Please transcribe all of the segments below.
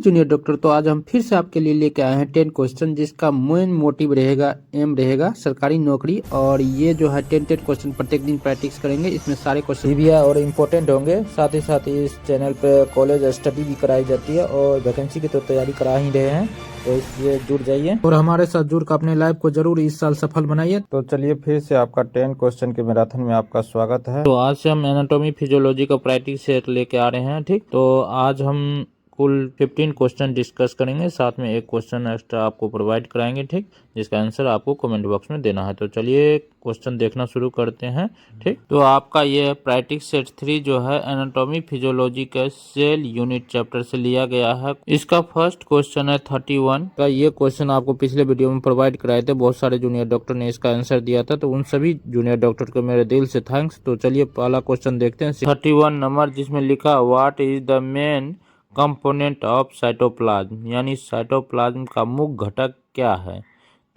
Junior doctor. तो आज हम फिर से आपके लिए लेके आए हैं 10 क्वेश्चन जिसका मेन मोटिव रहेगा, एम रहेगा सरकारी नौकरी। और ये जो है 10 क्वेश्चन प्रत्येक दिन प्रैक्टिस करेंगे। इसमें सारे क्वेश्चन भी और इम्पोर्टेंट होंगे। साथ ही इस चैनल पे कॉलेज स्टडी भी कराई जाती है और वैकेंसी की तो तैयारी करा ही रहे हैं। तो इसलिए जुड़ जाइए और हमारे साथ जुड़ कर अपने लाइफ को जरूर इस साल सफल बनाइए। तो चलिए फिर से आपका 10 क्वेश्चन के मैराथन में आपका स्वागत है। तो आज से हम एनाटॉमी फिजियोलॉजी का प्रैक्टिस सेट लेके आ रहे हैं। ठीक, तो आज हम कुल 15 क्वेश्चन डिस्कस करेंगे, साथ में एक क्वेश्चन एक्स्ट्रा आपको प्रोवाइड कराएंगे। ठीक, जिसका आंसर आपको कमेंट बॉक्स में देना है। तो चलिए क्वेश्चन देखना शुरू करते हैं। ठीक, तो आपका ये प्रैक्टिस सेट 3 जो है एनाटॉमी फिजियोलॉजी के सेल यूनिट चैप्टर से लिया गया है। इसका फर्स्ट क्वेश्चन है 31 का। ये क्वेश्चन आपको पिछले वीडियो में प्रोवाइड कराए थे, बहुत सारे जूनियर डॉक्टर ने इसका आंसर दिया था, तो उन सभी जूनियर डॉक्टर को मेरे दिल से थैंक्स। तो चलिए पहला क्वेश्चन देखते हैं 31 नंबर, जिसमें लिखा what is the main component of cytoplasm, यानी साइटोप्लाज्म का मुख्य घटक क्या है।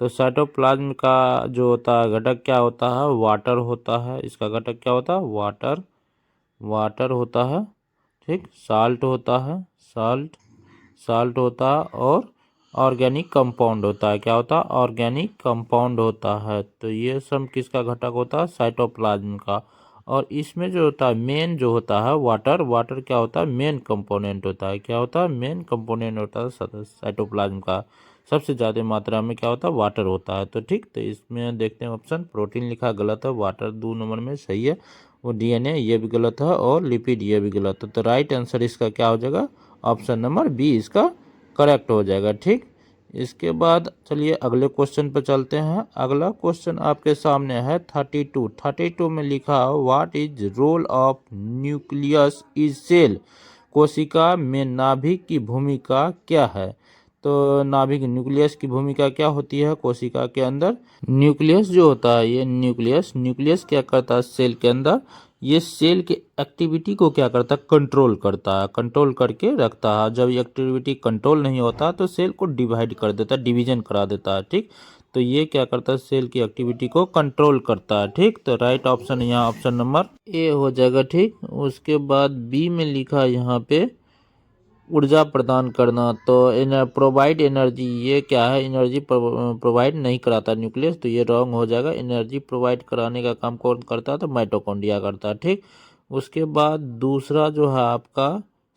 तो साइटोप्लाज्म का जो होता है घटक क्या होता है, वाटर होता है। इसका घटक क्या होता है, वाटर होता है। ठीक, साल्ट होता है, साल्ट होता है, और ऑर्गेनिक कंपाउंड होता है। क्या होता है, ऑर्गेनिक कंपाउंड होता है। तो ये सब किसका घटक होता है, साइटोप्लाज्म का। और इसमें जो होता है मेन जो होता है वाटर क्या होता है, मेन कंपोनेंट होता है। क्या होता है, मेन कंपोनेंट होता है साइटोप्लाज्म का। सबसे ज़्यादा मात्रा में क्या होता है, वाटर होता है। तो ठीक, तो इसमें देखते हैं ऑप्शन। प्रोटीन लिखा गलत है, वाटर 2 नंबर में सही है। वो डीएनए ये भी गलत है, और लिपिड ये भी गलत है। तो राइट आंसर इसका क्या हो जाएगा, ऑप्शन नंबर बी इसका करेक्ट हो जाएगा। ठीक, इसके बाद चलिए अगले क्वेश्चन पर चलते हैं। अगला क्वेश्चन आपके सामने है 32 में लिखा what is role of nucleus is cell, कोशिका में नाभिक की भूमिका क्या है। तो नाभिक न्यूक्लियस की भूमिका क्या होती है कोशिका के अंदर। न्यूक्लियस जो होता है, ये न्यूक्लियस क्या करता है सेल के अंदर, ये सेल के एक्टिविटी को क्या करता है, कंट्रोल करता है, कंट्रोल करके रखता है। जब ये एक्टिविटी कंट्रोल नहीं होता तो सेल को डिवाइड कर देता है, डिवीजन करा देता है। ठीक, तो ये क्या करता है, सेल की एक्टिविटी को कंट्रोल करता है। ठीक, तो राइट ऑप्शन यहाँ ऑप्शन नंबर ए हो जाएगा। ठीक, उसके बाद बी में लिखा यहाँ पे ऊर्जा प्रदान करना। तो प्रोवाइड एनर्जी, ये क्या है, एनर्जी प्रोवाइड नहीं कराता न्यूक्लियस, तो ये रॉन्ग हो जाएगा। एनर्जी प्रोवाइड कराने का काम कौन करता है, तो माइटोकॉन्ड्रिया करता है। ठीक, उसके बाद दूसरा जो है आपका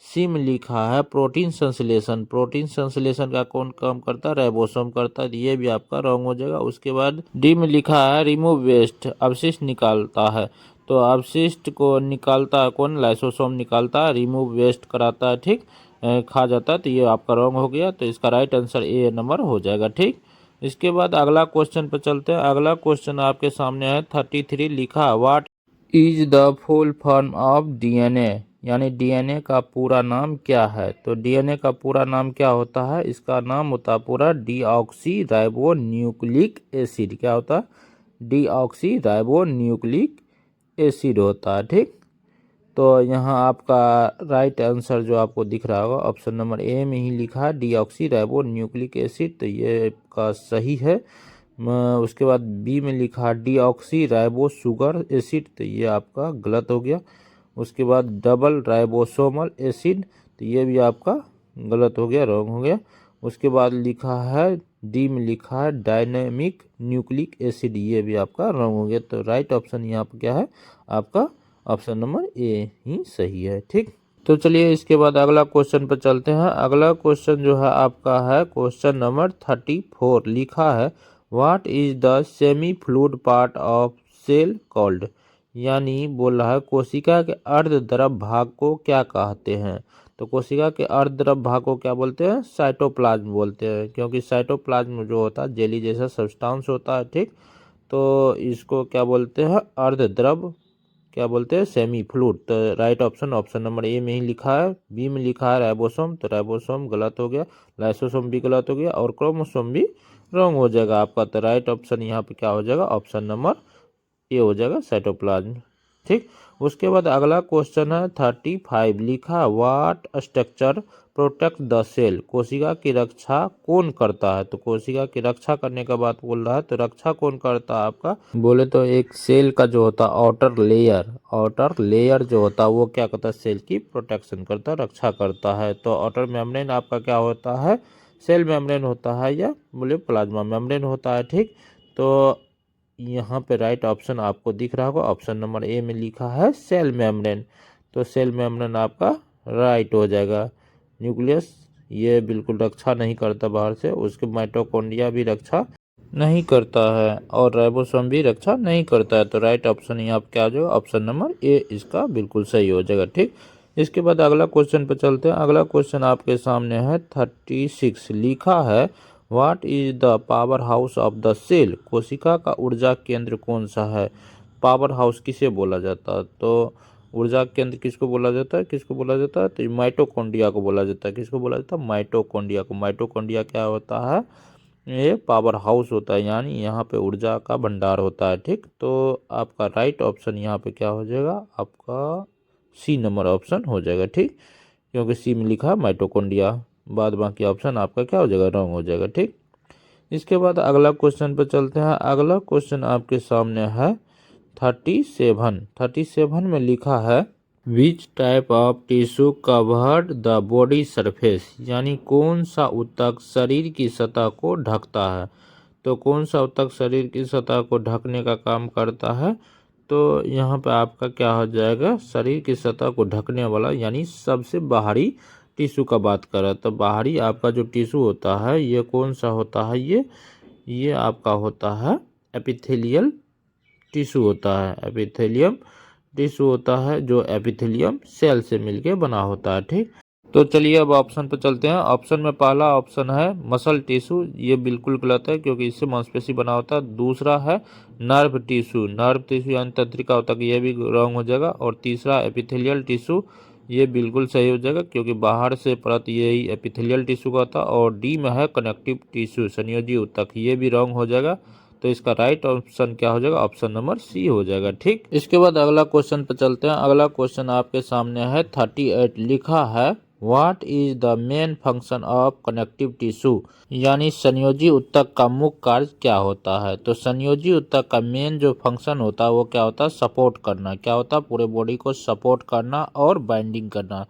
सी में लिखा है प्रोटीन संश्लेषण। प्रोटीन संश्लेषण का कौन काम करता है, राइबोसोम करता है, ये भी आपका रॉन्ग हो जाएगा। उसके बाद डी में लिखा है रिमूव वेस्ट, अवशिष्ट निकालता है। तो अवशिष्ट को निकालता है कौन, लाइसोसोम निकालता है, रिमूव वेस्ट कराता है। ठीक, खा जाता है, तो ये आपका रॉन्ग हो गया। तो इसका राइट आंसर ए नंबर हो जाएगा। ठीक, इसके बाद अगला क्वेश्चन पर चलते हैं। अगला क्वेश्चन आपके सामने है 33 लिखा what is the full form of DNA, यानी डीएनए का पूरा नाम क्या है। तो डीएनए का पूरा नाम क्या होता है, इसका नाम होता है पूरा डीऑक्सी राइबो न्यूक्लिक एसिड। क्या होता है, डीऑक्सी राइबो न्यूक्लिक एसिड होता है। ठीक, तो यहाँ आपका राइट आंसर जो आपको दिख रहा होगा ऑप्शन नंबर ए में ही लिखा है डीऑक्सी राइबो न्यूक्लिक एसिड, तो ये का सही है। उसके बाद बी में लिखा है डीऑक्सी राइबो शुगर एसिड, तो ये आपका गलत हो गया। उसके बाद डबल राइबोसोमल एसिड, तो ये भी आपका गलत हो गया, रॉन्ग हो गया। उसके बाद लिखा है डी में लिखा है डायनेमिक न्यूक्लिक एसिड, ये भी आपका रॉन्ग हो गया। तो राइट ऑप्शन यहाँ पर क्या है, आपका ऑप्शन नंबर ए ही सही है। ठीक, तो चलिए इसके बाद अगला क्वेश्चन पर चलते हैं। अगला क्वेश्चन जो है आपका है क्वेश्चन नंबर 34 लिखा है what is the semi fluid part of cell called, यानी बोल रहा है कोशिका के अर्धद्रव भाग को क्या कहते हैं। तो कोशिका के अर्धद्रव भाग को क्या बोलते हैं, साइटोप्लाज्म बोलते हैं, क्योंकि साइटोप्लाज्म जो होता है जेली जैसा सब्सटेंस होता है। ठीक, तो इसको क्या बोलते हैं, अर्धद्रव क्या बोलते हैं, सेमी फ्लूइड। तो right option option number A में ही लिखा है। बी में लिखा है राइबोसोम, तो राइबोसोम गलत हो गया। लाइसोसोम भी गलत हो गया, और क्रोमोसोम भी रॉन्ग हो जाएगा आपका। तो राइट ऑप्शन यहाँ पे क्या हो जाएगा, ऑप्शन नंबर ए हो जाएगा साइटोप्लाज्म। ठीक। उसके बाद अगला क्वेश्चन है 35, लिखा what structure protect the cell, कोशिका की रक्षा कौन करता है। तो कोशिका की रक्षा करने का बात बोल रहा है, तो रक्षा कौन करता है आपका, बोले तो एक सेल का जो होता है आउटर लेयर जो होता है वो क्या करता है, सेल की प्रोटेक्शन करता है, रक्षा करता है। तो आउटर मेम्ब्रेन आपका क्या होता है, सेल मेम्ब्रेन होता है या बोले प्लाज्मा मेम्ब्रेन होता है। ठीक। तो यहाँ पे राइट ऑप्शन आपको दिख रहा होगा, ऑप्शन नंबर ए में लिखा है सेल मेम्ब्रेन। तो सेल मेम्ब्रेन आपका राइट हो जाएगा। न्यूक्लियस ये बिल्कुल रक्षा नहीं करता बाहर से, उसके माइटोकॉन्ड्रिया भी रक्षा नहीं करता है और राइबोसोम भी रक्षा नहीं करता है। तो राइट ऑप्शन यहाँ पे क्या हो जाएगा, ऑप्शन नंबर ए इसका बिल्कुल सही हो जाएगा। ठीक। इसके बाद अगला क्वेश्चन पे चलते हैं। अगला क्वेश्चन आपके सामने है 36, लिखा है what is the power house of the cell, कोशिका का ऊर्जा केंद्र कौन सा है। पावर हाउस किसे बोला जाता है, तो ऊर्जा केंद्र किसको बोला जाता है, तो माइटोकॉन्ड्रिया को बोला जाता है। किसको बोला जाता है, माइटोकॉन्ड्रिया को। माइटोकॉन्ड्रिया क्या होता है, ये पावर हाउस होता है, यानी यहाँ पे ऊर्जा का भंडार होता है। ठीक। तो आपका राइट ऑप्शन यहाँ पे क्या हो जाएगा, आपका सी नंबर ऑप्शन हो जाएगा। ठीक। क्योंकि सी में लिखा है माइटोकॉन्ड्रिया, बाद बाकी ऑप्शन आपका क्या हो जाएगा, रॉन्ग हो जाएगा। ठीक। इसके बाद अगला क्वेश्चन पे चलते हैं। अगला क्वेश्चन आपके सामने है 37 में लिखा है which type of tissue covered the body surface, यानी कौन सा ऊतक शरीर की सतह को ढकता है। तो कौन सा ऊतक शरीर की सतह को ढकने का काम करता है, तो यहाँ पे आपका क्या हो जाएगा, शरीर की सतह को ढकने वाला यानी सबसे बाहरी टिश्यू का बात कर रहा है। तो बाहरी आपका जो टिश्यू होता है ये कौन सा होता है, ये आपका होता है एपिथेलियल टिश्यू होता है। एपिथेलियम टिश्यू होता है जो एपिथेलियम सेल से मिलके बना होता है। ठीक। तो चलिए अब ऑप्शन पे चलते हैं। ऑप्शन में पहला ऑप्शन है मसल टिश्यू, ये बिल्कुल गलत है क्योंकि इससे मांसपेशी बना होता है। दूसरा है नर्व टिश्यू यानी तंत्रिका होता है, ये भी रॉन्ग हो जाएगा। और तीसरा एपिथेलियल टिश्यू, ये बिल्कुल सही हो जाएगा क्योंकि बाहर से परत यही एपिथेलियल टिश्यू का होता है। और डी में है कनेक्टिव टिश्यू संयोजी ऊतक, ये भी रॉन्ग हो जाएगा। तो इसका राइट ऑप्शन क्या हो जाएगा, ऑप्शन नंबर सी हो जाएगा। ठीक। इसके बाद अगला क्वेश्चन पर चलते हैं। अगला क्वेश्चन आपके सामने है 38, लिखा है what is the main function of connective tissue, यानी संयोजी ऊतक का मुख्य कार्य क्या होता है। तो संयोजी ऊतक का मेन जो फंक्शन होता है वो क्या होता है, सपोर्ट करना। क्या होता है, पूरे बॉडी को सपोर्ट करना और बाइंडिंग करना,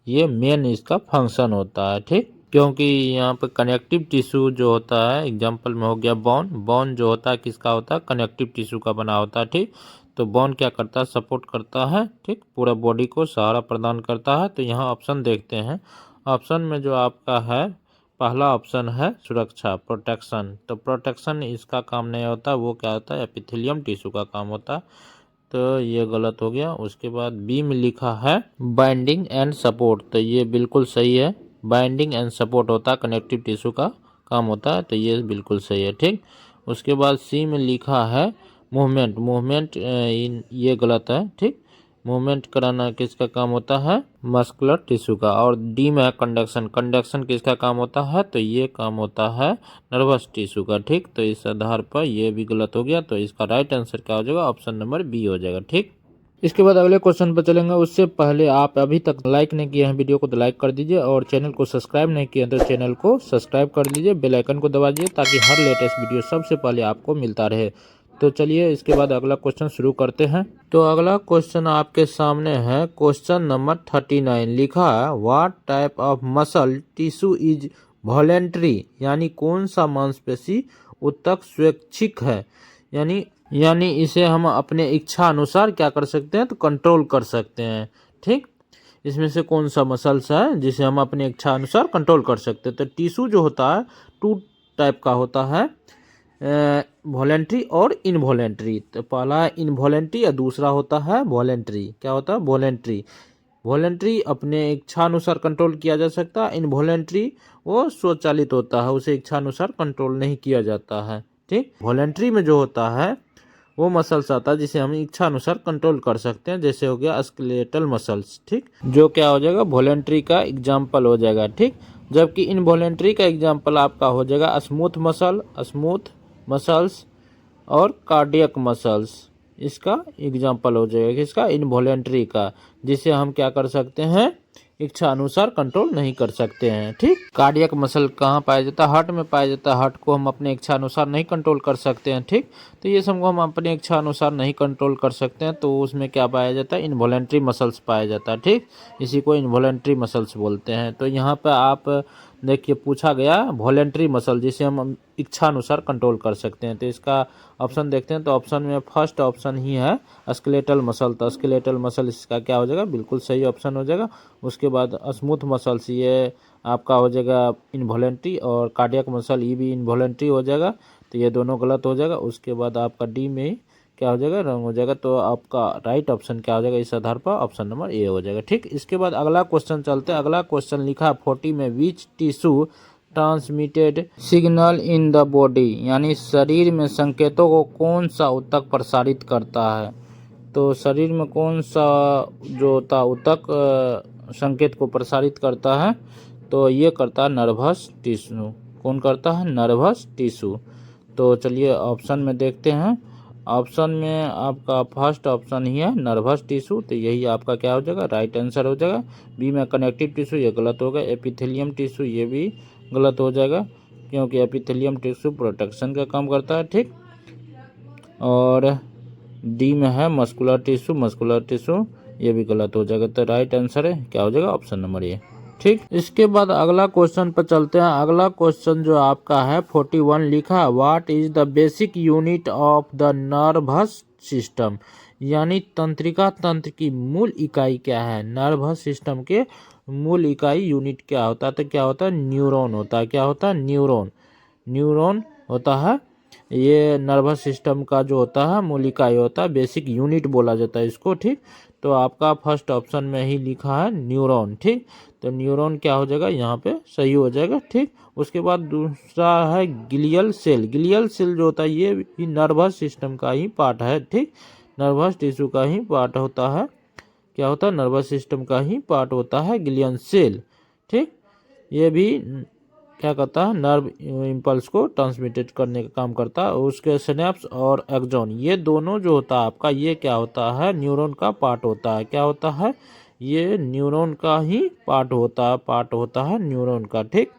ये मेन इसका फंक्शन होता है। ठीक। क्योंकि यहाँ पे कनेक्टिव टिश्यू जो होता है, एग्जांपल में हो गया बोन जो होता है किसका होता है, कनेक्टिव टिश्यू का बना होता है। ठीक। तो बोन क्या करता है, सपोर्ट करता है। ठीक। पूरा बॉडी को सहारा प्रदान करता है। तो यहाँ ऑप्शन देखते हैं। ऑप्शन में जो आपका है पहला ऑप्शन है सुरक्षा, प्रोटेक्शन। तो प्रोटेक्शन इसका काम नहीं होता, वो क्या होता है, एपिथेलियम टिश्यू का काम होता है। तो ये गलत हो गया। उसके बाद बी में लिखा है बाइंडिंग एंड सपोर्ट, तो ये बिल्कुल सही है। बाइंडिंग एंड सपोर्ट होता है, कनेक्टिव टिश्यू का काम होता है, तो ये बिल्कुल सही है। ठीक। उसके बाद सी में लिखा है मूवमेंट ये गलत है। ठीक। मूवमेंट कराना किसका काम होता है, मस्कुलर टिश्यू का। और डी में है कंडक्शन किसका काम होता है, तो ये काम होता है नर्वस टिश्यू का। ठीक। तो इस आधार पर ये भी गलत हो गया। तो इसका राइट आंसर क्या हो जाएगा, ऑप्शन नंबर बी हो जाएगा। ठीक। इसके बाद अगले क्वेश्चन पर चलेंगे। उससे पहले आप अभी तक लाइक नहीं किए हैं वीडियो को तो लाइक कर दीजिए, और चैनल को सब्सक्राइब नहीं किए तो चैनल को सब्सक्राइब कर दीजिए, बेल आइकन को दबा दीजिए ताकि हर लेटेस्ट वीडियो सबसे पहले आपको मिलता रहे। तो चलिए इसके बाद अगला क्वेश्चन शुरू करते हैं। तो अगला क्वेश्चन आपके सामने है क्वेश्चन नंबर 39, लिखा है what type of muscle tissue is voluntary, यानी कौन सा मांसपेशी ऊतक स्वैच्छिक है, यानी इसे हम अपने इच्छा अनुसार क्या कर सकते हैं, तो कंट्रोल कर सकते हैं। ठीक। इसमें से कौन सा मसल्स है जिसे हम अपने इच्छा अनुसार कंट्रोल कर सकते हैं। तो टिश्यू जो होता है 2 टाइप का होता है, वॉलेंट्री और इनवॉलेंट्री। तो पहला है इनवॉलेंट्री और दूसरा होता है वॉलेंट्री। क्या होता है, वॉलेंट्री अपने इच्छा अनुसार कंट्रोल किया जा सकता है। इनवॉलेंट्री वो स्वचालित होता है, उसे इच्छा अनुसार कंट्रोल नहीं किया जाता है। ठीक। वॉलेंट्री में जो होता है वो मसल्स आता है जिसे हम इच्छा अनुसार कंट्रोल कर सकते हैं, जैसे हो गया स्केलेटल मसल्स। ठीक। जो क्या हो जाएगा, वॉलेंट्री का एग्जाम्पल हो जाएगा। ठीक। जबकि इनवॉलेंट्री का एग्जाम्पल आपका हो जाएगा स्मूथ मसल्स और कार्डियक मसल्स। इसका एग्जाम्पल हो जाएगा किसका, इनवॉलेंट्री का, जिसे हम क्या कर सकते हैं, इच्छा अनुसार कंट्रोल नहीं कर सकते हैं। ठीक, कार्डियक मसल कहाँ पाया जाता है, हार्ट में पाया जाता है। हार्ट को हम अपने इच्छा अनुसार नहीं कंट्रोल कर सकते हैं। ठीक, तो ये सबको हम अपने इच्छा अनुसार नहीं कंट्रोल कर सकते हैं, तो उसमें क्या पाया जाता है, इनवॉलेंट्री मसल्स पाया जाता है। ठीक, इसी को इनवॉलेंट्री मसल्स बोलते हैं। तो यहाँ पर आप देखिए पूछा गया वॉलेंट्री मसल, जिसे हम इच्छा अनुसार कंट्रोल कर सकते हैं। तो इसका ऑप्शन देखते हैं, तो ऑप्शन में फर्स्ट ऑप्शन ही है स्केलेटल मसल। तो स्केलेटल मसल इसका क्या हो जाएगा, बिल्कुल सही ऑप्शन हो जाएगा। उसके बाद स्मूथ मसल्स, ये आपका हो जाएगा इनवॉलेंट्री, और कार्डियक मसल ये भी इनवॉलेंट्री हो जाएगा, तो ये दोनों गलत हो जाएगा। उसके बाद आपका डी में क्या हो जाएगा, रंग हो जाएगा। तो आपका राइट ऑप्शन क्या हो जाएगा इस आधार पर, ऑप्शन नंबर ए हो जाएगा। ठीक, इसके बाद अगला क्वेश्चन चलते हैं। अगला क्वेश्चन लिखा 40 में, which tissue transmitted signal in the body, यानी शरीर में संकेतों को कौन सा ऊतक प्रसारित करता है। तो शरीर में कौन सा जो होता है ऊतक संकेत को प्रसारित करता है, तो ये करता है नर्वस टिश्यू। कौन करता है, नर्वस टिश्यू। तो चलिए ऑप्शन में देखते हैं। ऑप्शन में आपका फर्स्ट ऑप्शन ही है नर्वस टिश्यू, तो यही आपका क्या हो जाएगा, राइट आंसर हो जाएगा। बी में कनेक्टिव टिश्यू, ये गलत होगा। एपिथेलियम टिश्यू ये भी गलत हो जाएगा, क्योंकि एपिथेलियम टिश्यू प्रोटेक्शन का काम करता है। ठीक, और डी में है मस्कुलर टिश्यू, मस्कुलर टिश्यू ये भी गलत हो जाएगा। तो राइट आंसर है क्या हो जाएगा, ऑप्शन नंबर ए। ठीक, इसके बाद अगला क्वेश्चन पर चलते हैं। अगला क्वेश्चन जो आपका है 41 लिखा, what is the basic unit of the nervous system, यानी तंत्रिका तंत्र की मूल इकाई क्या है। नर्वस सिस्टम के मूल इकाई यूनिट क्या होता है, तो क्या होता है, न्यूरॉन होता है। क्या होता है, न्यूरॉन, न्यूरॉन होता है। ये नर्वस सिस्टम का जो होता है मूल इकाई होता है, बेसिक यूनिट बोला जाता है इसको। ठीक, तो आपका फर्स्ट ऑप्शन में ही लिखा है न्यूरॉन। ठीक, तो न्यूरॉन क्या हो जाएगा, यहाँ पे सही हो जाएगा। ठीक, उसके बाद दूसरा है ग्लियल सेल। ग्लियल सेल जो होता है ये भी नर्वस सिस्टम का ही पार्ट है। ठीक, नर्वस टिश्यू का ही पार्ट होता है। क्या होता है, नर्वस सिस्टम का ही पार्ट होता है ग्लियल सेल। ठीक, ये भी क्या करता है, नर्व इम्पल्स को ट्रांसमिटेड करने का काम करता है। उसके सिनेप्स और एक्सॉन ये दोनों जो होता है आपका, ये क्या होता है, न्यूरॉन का पार्ट होता है। क्या होता है, ये न्यूरॉन का ही पार्ट होता है न्यूरॉन का। ठीक,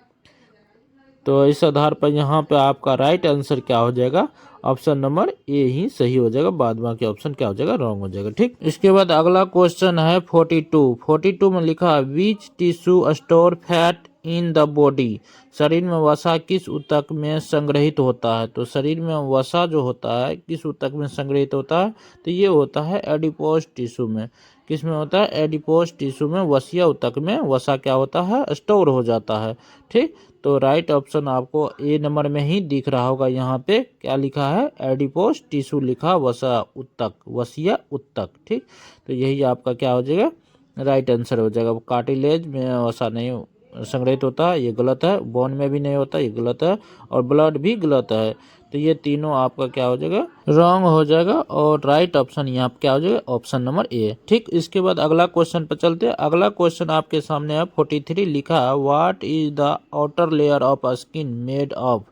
तो इस आधार पर यहाँ पे आपका राइट आंसर क्या हो जाएगा, ऑप्शन नंबर ए ही सही हो जाएगा, बाद बाकी ऑप्शन क्या हो जाएगा, रॉन्ग हो जाएगा। ठीक, इसके बाद अगला क्वेश्चन है 42 में लिखा, which tissue store fat in the body, शरीर में वसा किस ऊतक में संग्रहित होता है। तो शरीर में वसा जो होता है किस ऊतक में संग्रहित होता है, तो ये होता है एडिपोज टिश्यू में। किस में होता है, एडिपोज टिश्यू में, वसीय ऊतक में वसा क्या होता है, स्टोर हो जाता है। ठीक, तो राइट ऑप्शन आपको ए नंबर में ही दिख रहा होगा। यहाँ पे क्या लिखा है, एडिपोज टिश्यू लिखा, वसा ऊतक, वसीय ऊतक। ठीक, तो यही आपका क्या हो जाएगा, राइट आंसर हो जाएगा। कार्टिलेज में वसा नहीं संग्रहित होता है, ये गलत है। बोन में भी नहीं होता, ये गलत है। और ब्लड भी गलत है। तो ये तीनों आपका क्या हो जाएगा, रॉन्ग हो जाएगा। और राइट ऑप्शन यहाँ क्या हो जाएगा, ऑप्शन नंबर ए। ठीक, इसके बाद अगला क्वेश्चन पर चलते हैं। अगला क्वेश्चन आपके सामने है 43 लिखा, what is the outer layer of skin made of,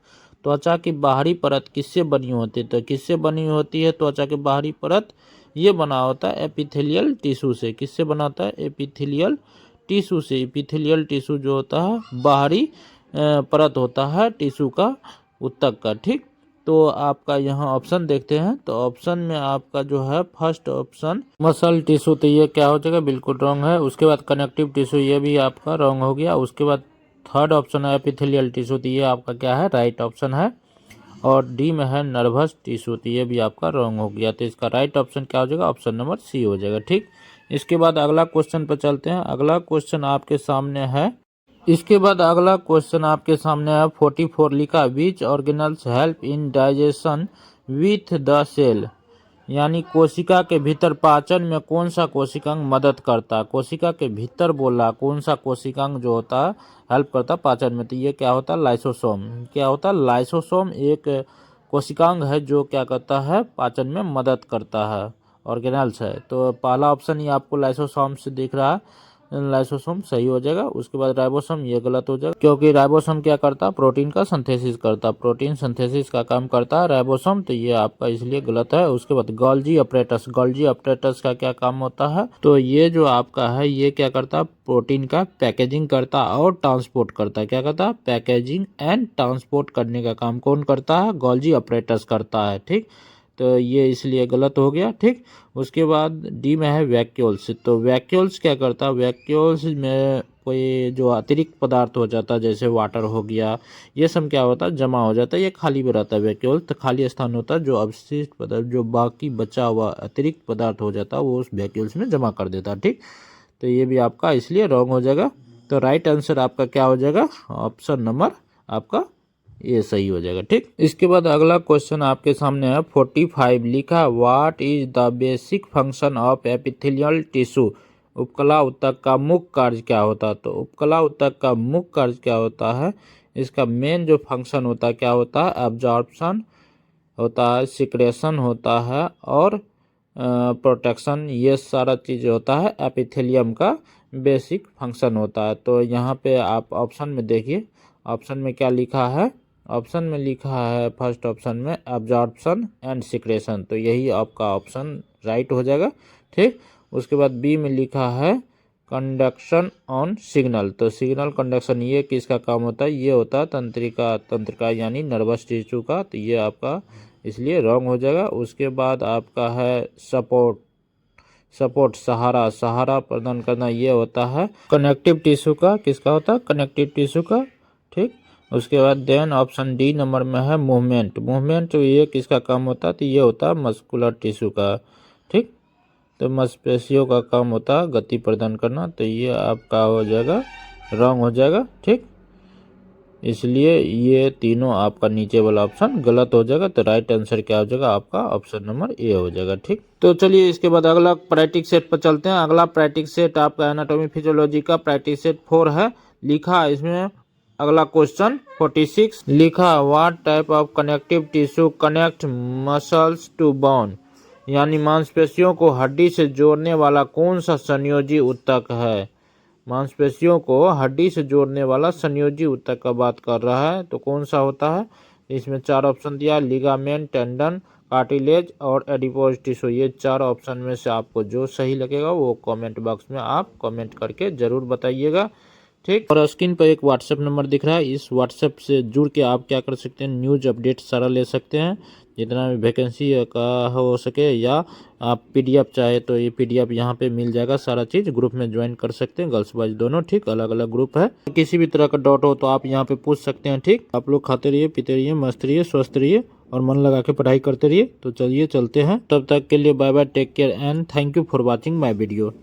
त्वचा की बाहरी परत किससे बनी होती है। तो किससे बनी होती है त्वचा की बाहरी परत, ये बना होता है एपिथेलियल टिश्यू से। किससे बना होता है, एपिथेलियल टिश्यू से। एपिथेलियल टिश्यू जो होता है बाहरी परत होता है टिश्यू का, ऊतक का। ठीक, तो आपका यहाँ ऑप्शन देखते हैं। तो ऑप्शन में आपका जो है फर्स्ट ऑप्शन मसल टिश्यू, तो ये क्या हो जाएगा, बिल्कुल रॉन्ग है। उसके बाद कनेक्टिव टिश्यू, ये भी आपका रॉन्ग हो गया। उसके बाद थर्ड ऑप्शन है एपिथेलियल टिश्यू, तो ये आपका क्या है, राइट ऑप्शन है। और डी में है नर्वस टिश्यू, तो ये भी आपका रॉन्ग हो गया। तो इसका राइट ऑप्शन क्या हो जाएगा, ऑप्शन नंबर सी हो जाएगा। ठीक, इसके बाद अगला क्वेश्चन पर चलते हैं। अगला क्वेश्चन आपके सामने है, इसके बाद अगला क्वेश्चन आपके सामने है 44 लिखा, which organelles help in digestion with the cell, यानी कोशिका के भीतर पाचन में कौन सा कोशिकांग मदद करता है। कोशिका के भीतर बोला कौन सा कोशिकांग जो होता है हेल्प करता है पाचन में, तो ये क्या होता है, लाइसोसोम। क्या होता है, लाइसोसोम एक कोशिकांग है जो क्या करता है, पाचन में मदद करता है, ऑर्गेनल्स है। तो पहला ऑप्शन ही आपको लाइसोसोम से दिख रहा है, लाइसोसोम सही हो जाएगा। उसके बाद राइबोसोम ये गलत हो जाएगा, क्योंकि राइबोसोम क्या करता है, प्रोटीन का सिंथेसिस करता है, प्रोटीन सिंथेसिस का काम करता है राइबोसोम, तो ये आपका इसलिए गलत है। उसके बाद गोल्जी अपरेटस, गोल्जी अपरेटस का क्या काम होता है, तो ये जो आपका है ये क्या करता है, प्रोटीन का पैकेजिंग करता है और ट्रांसपोर्ट करता है। क्या करता है, पैकेजिंग एंड ट्रांसपोर्ट करने का काम कौन करता है, गोल्जी अपरेटस करता है। ठीक, तो ये इसलिए गलत हो गया। ठीक, उसके बाद डी में है वैक्यूल्स, तो वैक्यूल्स क्या करता है, वैक्यूल्स में कोई जो अतिरिक्त पदार्थ हो जाता है जैसे वाटर हो गया, ये सब क्या होता है, जमा हो जाता है, ये खाली में रहता है वैक्यूल, तो खाली स्थान होता है, जो अवशिष्ट पदार्थ जो बाकी बचा हुआ अतिरिक्त पदार्थ हो जाता है वो उस वैक्यूल्स में जमा कर देता है। ठीक, तो ये भी आपका इसलिए रॉन्ग हो जाएगा। तो राइट आंसर आपका क्या हो जाएगा, ऑप्शन नंबर आपका ये सही हो जाएगा। ठीक, इसके बाद अगला क्वेश्चन आपके सामने है 45 लिखा, what is the basic function of epithelial tissue, उपकला ऊतक का मुख्य कार्य क्या होता है। तो उपकला ऊतक का मुख्य कार्य क्या होता है, इसका मेन जो फंक्शन होता है क्या होता है, एब्जॉर्प्शन होता है, सिक्रेशन होता है और प्रोटेक्शन, ये सारा चीज़ होता है एपिथेलियम का बेसिक फंक्शन होता है। तो यहाँ पे आप ऑप्शन में देखिए, ऑप्शन में क्या लिखा है, ऑप्शन में लिखा है फर्स्ट ऑप्शन में एब्जॉर्प्शन एंड सिक्रेशन, तो यही आपका ऑप्शन राइट हो जाएगा। ठीक, उसके बाद बी में लिखा है कंडक्शन ऑन सिग्नल, तो सिग्नल कंडक्शन ये किसका काम होता है, ये होता है तंत्रिका यानी नर्वस टिश्यू का, तो ये आपका इसलिए रॉन्ग हो जाएगा। उसके बाद आपका है सपोर्ट सहारा प्रदान करना, ये होता है कनेक्टिव टिश्यू का, किसका होता है, कनेक्टिव टिश्यू का। ठीक, उसके बाद देन ऑप्शन डी नंबर में है मूवमेंट, तो ये किसका काम होता है, तो ये होता है मस्कुलर टिश्यू का। ठीक, तो मांसपेशियों का काम होता है गति प्रदान करना, तो ये आपका हो जाएगा रॉन्ग हो जाएगा। ठीक, इसलिए ये तीनों आपका नीचे वाला ऑप्शन गलत हो जाएगा, तो राइट आंसर क्या हो जाएगा आपका ऑप्शन नंबर ए हो जाएगा। ठीक, तो चलिए इसके बाद अगला प्रैक्टिस सेट पर चलते हैं। अगला प्रैक्टिस सेट आपका एनाटॉमी फिजियोलॉजी का प्रैक्टिस सेट 4 है, लिखा इसमें अगला क्वेश्चन 46 लिखा, what type of connective tissue connect muscles to bone, यानी मांसपेशियों को हड्डी से जोड़ने वाला कौन सा संयोजी ऊतक है, मांसपेशियों को हड्डी से जोड़ने वाला संयोजी ऊतक का बात कर रहा है, तो कौन सा होता है। इसमें 4 ऑप्शन दिया, लिगामेंट, टेंडन, कार्टिलेज और एडिपोज टिश्यू, ये 4 ऑप्शन में से आपको जो सही लगेगा वो कमेंट बॉक्स में आप कमेंट करके ज़रूर बताइएगा। ठीक, और स्क्रीन पर एक व्हाट्सएप नंबर दिख रहा है, इस व्हाट्सएप से जुड़ के आप क्या कर सकते हैं, न्यूज अपडेट सारा ले सकते हैं, जितना भी वैकेंसी का हो सके, या आप पीडीएफ चाहे तो ये पीडीएफ यहाँ पे मिल जाएगा, सारा चीज़ ग्रुप में ज्वाइन कर सकते हैं, गर्ल्स बॉयज दोनों। ठीक, अलग अलग ग्रुप है, किसी भी तरह का डाउट हो तो आप यहाँ पे पूछ सकते हैं। ठीक, आप लोग खाते रहिए, पीते रहिए, मस्त रहिए, स्वस्थ रहिए और मन लगा के पढ़ाई करते रहिए। तो चलिए चलते हैं, तब तक के लिए bye bye, take care and thank you for watching my video.